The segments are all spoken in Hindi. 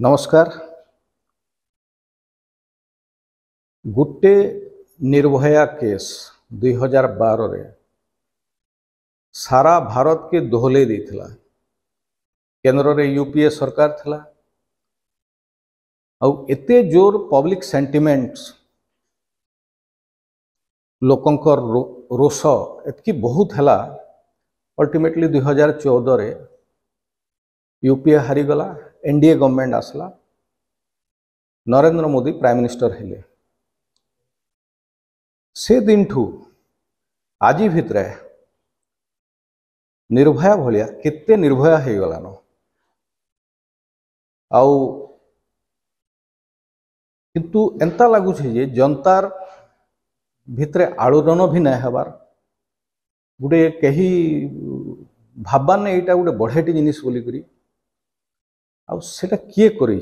नमस्कार। गोटे निर्भया केस 2012 रे सारा भारत के दोहले देथिला। केंद्र रे यूपीए सरकार थिला और एते जोर पब्लिक सेंटिमेंट्स लोकंकर रोष एतकी बहुत हला। अल्टीमेटली 2014 रे यूपीए हारीगला, एनडीए गवर्नमेंट आसला, नरेंद्र मोदी प्राइम मिनिस्टर हेले। से दिन ठू आज भितरे निर्भया भलिया केते निर्भया हो गलान। आउ किंतु एंता लगुच जे जनतार भितरे आलोड़न भी नहीं हबार, गोटे कही भाबार नहीं यहाँ गोटे बढ़िया जिनिस बोलिकी आउटा किए करे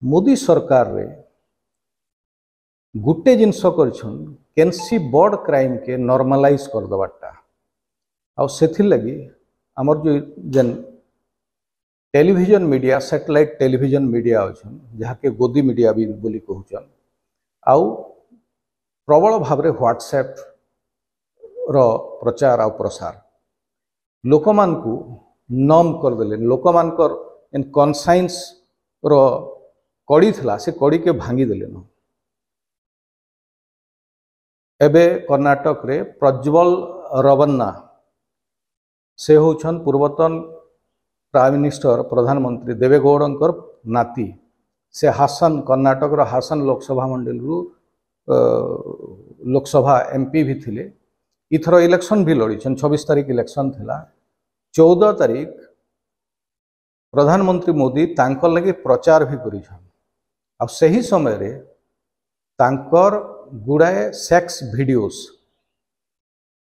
मोदी सरकार रे गोटे जिनस कैंसी बड़ क्राइम के नॉर्मलाइज कर दबाटा। आथिर लगी आमर जो जेन television media satellite television media अच्छन जहाँके गोदी मीडिया भी बोली कहचन आउ प्रबल भाव व्हाट्सएप रो प्रचार आ प्रसार लोक मानकु नम करदेले। लोक मानकर इन कॉन्साइंस रो कड़ी थिला से कड़ी के भांगी देले न। एबे कर्नाटक रे प्रज्वल रवन्ना से होछन पूर्वतन प्राइम मिनिस्टर प्रधानमंत्री देवेगौड़ंकर नाती। से हासन कर्नाटक रो हासन लोकसभा मंडल रु लोकसभा एमपी भी थिले। इथर इलेक्शन भी लड़ी 26 तारीख इलेक्शन थिला। 14 तारीख प्रधानमंत्री मोदी तांकर लगे प्रचार भी करिछन। अब सही समय रे तांकर गुड़ाए सेक्स वीडियोस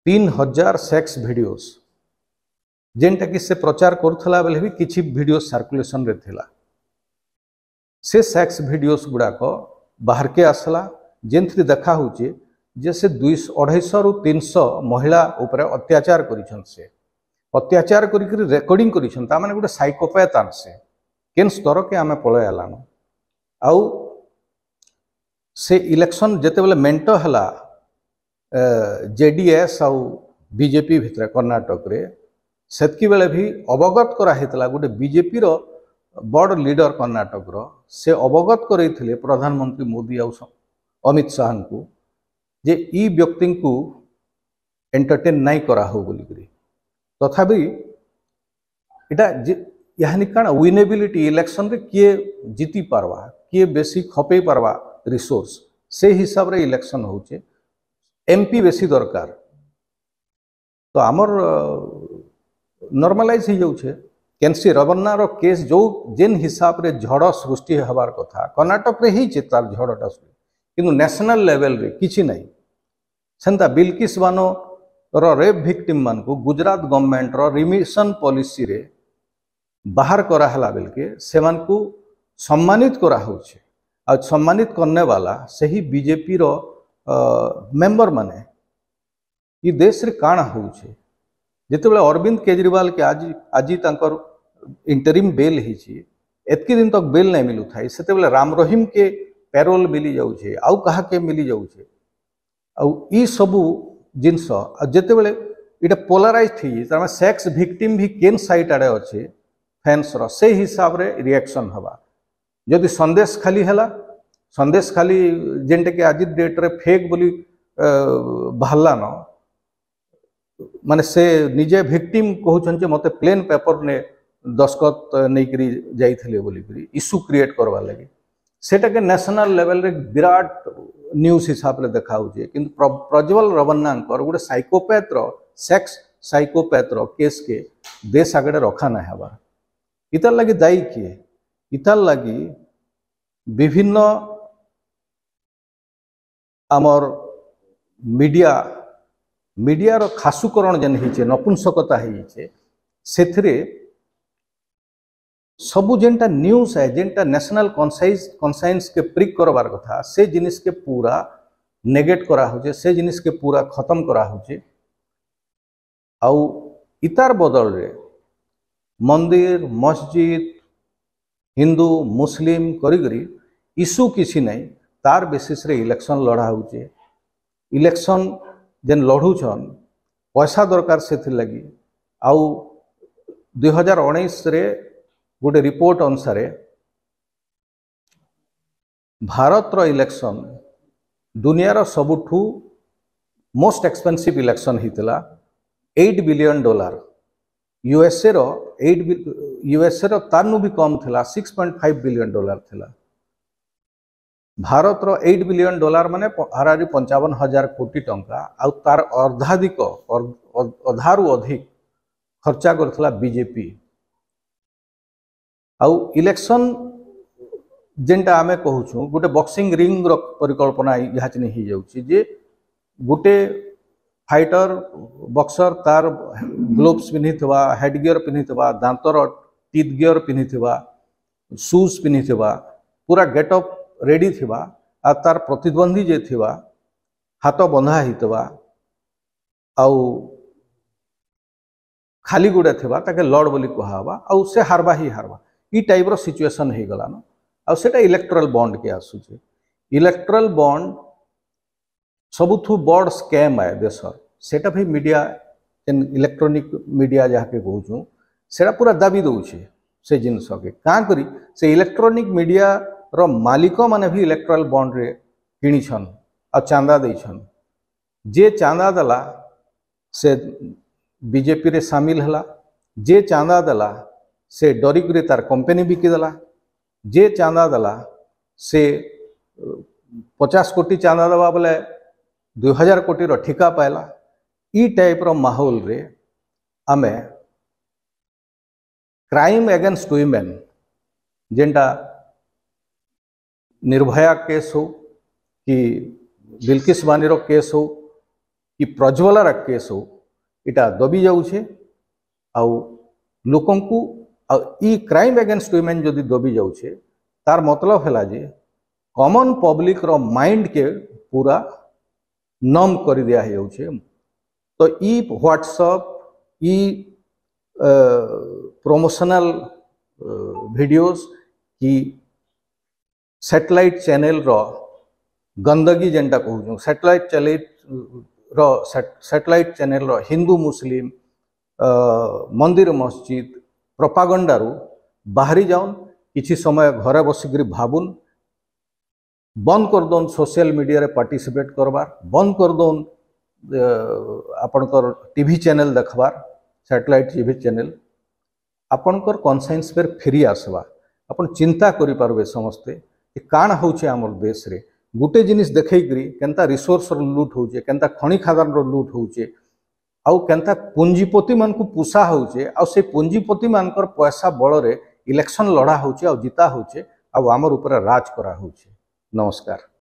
3000 सेक्स वीडियोस जेनटा कि से प्रचार करथला बेले भी किछि वीडियो सर्कुलेशन रे थिला। से सेक्स वीडियोस गुड़ाक बाहर के आसला जेनथि देखा होचे जे से 250 रु 300 महिला ऊपर अत्याचार करिछन। से अत्याचार करी रेकर्डिंग करिछन ता माने गोटे साइकोपैथ आनसे केन स्तर के आमे पळे आलान। आउ से इलेक्शन जेते बेले मेंटो हला जेडीएस आउ बीजेपी भितर कर्नाटक रे सेतकी बेले भी अवगत करा हेतला। गोटे बीजेपी रो बड़ लीडर कर्नाटक रो से अवगत करैथिले प्रधानमंत्री मोदी आउ अमित शाह को जे ई व्यक्ति को एंटरटेन नहीं करा हो बोलिकरी। तथापि इटा यानी काण विनेबिलिटी इलेक्शन रे किए जीति पारवा किए बेसी खपे पारवा रिसोर्स से हिसाब रे इलेक्शन होचे। एमपी बेसी दरकार तो आमर नॉर्मलाइज हो जाउछे। कैंसी रवन्ना रो केस जो जेन हिसाब रे झड़ सृष्टि हबार कथा कर्नाटक रे ही तार झड़टा किंतु नेशनल लेवल रे किछि नहीं। सेंता बिल्किस बानो रो रेप विक्टिम मान को गुजरात गवर्नमेंट रो रिमिशन पॉलिसी रे बाहर करा हला बेलके सेमान को सम्मानित करा होछे। आ सम्मानित करने वाला सही बीजेपी रो मेंबर माने ये देश रे काण होछे। जेते बेले अरविंद केजरीवाल के आज तांकर इंटरिम बेल हिची एतकी दिन तक बेल नहीं मिलु थाई सेते बेले राम रहीम के पैरोल मिली जाउछे आउ कहा के मिली जाउछे। आउ ई सबु जिनस जेते बेले इटा पोलराइज थी तार सेक्स विक्टिम भी केन साइट आड़े अच्छे फैंस रो से हिसाब रे रिएक्शन हवा। जदि संदेश खाली हला संदेश खाली जेनटे के आज डेट रे फेक बोली बाहरला न माने से निजे विक्टिम कहउछन जे मते प्लेन पेपर ने दस्खत नहीं करी जाइथिले बोली इश्यू क्रिएट करवा लगे सेटा के नेशनल लेवल रे विराट न्यूज हिसाब रे देखा होचे। किंतु प्रज्वल रवन्नांकर गोटे साइकोपैथ रो सेक्स साइकोपैथ रो केस के देश आगड़े रखा ना हवा। इतार लगी दायी किए इतार लगी विभिन्न आमर मीडिया रो खासुकरण जेन हिचे नपुंसकता हिचे सेथरे सबु जेनटा न्यूज है जेनटा नेशनल कॉन्साइंस के प्रिक करबार कथा से जिनिस के पूरा नेगेट करा होचे से जिनिस के पूरा खत्म करा होचे। आउ इतार बदल रे मंदिर मस्जिद हिंदू मुस्लिम करी इश्यू किसी नहीं तार बेसिस रे इलेक्शन लड़ा होचे। इलेक्शन जेन लड़ुछन पैसा दरकार से लगी आउ 2019 रे गोटे रिपोर्ट अनुसार भारत रो इलेक्शन दुनियार सबुठू मोस्ट एक्सपेंसिव इलेक्शन होता $8 बिलियन। यूएसए रो तानु भी कम थिला $6.5 बिलियन थिला। भारत रो $8 बिलियन माने हारारी 55,000 कोटी टंका आउ तार अर्धाधिक अधारु अधिक खर्चा करथिला बीजेपी। आउ इलेक्शन जेनटा आमे कहूछु गोटे बॉक्सिंग रिंग रो परिकल्पना यहाँ हो जाउछि जे गोटे फाइटर बॉक्सर तार ग्लोव्स पिन्हिथिबा हेड गियर पिन्हिथिबा दांतर टीथ गियर पिन्हिथिबा शूज पिन्हिथिबा पूरा गेटअप रेडी थिबा आ तार प्रतिद्वंदी जे थिबा हाथ बंधा हितबा आउ खाली गुड़े थिबा ताके लॉर्ड बोली कहवा आउ से हारबा ही हारबा ई टाइप रो सिचुएशन हो गला न। आउ सेटा इलेक्टोरल बॉन्ड के आसुचे। इलेक्टोरल बॉन्ड सबुठू बड़ स्कैम है देशर सेटा भी मीडिया इलेक्ट्रॉनिक मीडिया जहाँ के कहूँ सेटा पूरा दाबी दौचे से जिनस के काँ करी से इलेक्ट्रॉनिक मीडिया रो मालिक माने भी इलेक्टोरल बॉन्ड रे किणीछन आ चांदा देछन। जे चांदा दला से बीजेपी रे शामिल हला, जे चांदा दला से डरिक तार कंपनी बिकी देला, जे चांदा दला से 50 कोटी चांदा दबा बोले 2000 कोटी रो ठिका पाइला। ई टाइप रो माहौल रे आमे क्राइम अगेंस्ट वुमेन जेंटा निर्भया केस हो कि बिल्किस बानीर केस हो कि प्रज्वलार केस हो इटा दबी जाऊे आउ लोकन को ई क्राइम अगेंस्ट वुमेन जदि दबी जाऊे तार मतलब है जे कॉमन पब्लिक रो माइंड के पूरा नम कर दिया जाऊे। तो ई व्हाट्सएप ई प्रमोशनल वीडियोस की सैटेलाइट चैनल रो गंदगी जेनटा कहूँ सैटेलाइट चैनल रो हिंदू मुस्लिम मंदिर मस्जिद प्रोपागंडारू बाहरी जाऊन किसी समय घरे बसिक भाबुन बंद कर दौन सोशल मीडिया रे पार्टिसिपेट करवार बंद कर दौन आपणकर टीवी चैनल देखबार सैटेलाइट टीवी चैनल आपणकर कॉन्साइंस पर फेरी आसवा आपन चिंता करि पारबे समस्ते काण होचे हमर देश रे गुटे जिनिस देखैकरी केनता रिसोर्स रो लूट होचे केनता खनि खादान रो लूट होचे आउ केनता पूंजीपति मान को पुसा होचे आउ से पूंजीपति मानकर पैसा बळ रे इलेक्शन लड़ा होचे आउ जीता होचे आउ हमर ऊपर राज करा होचे। नमस्कार।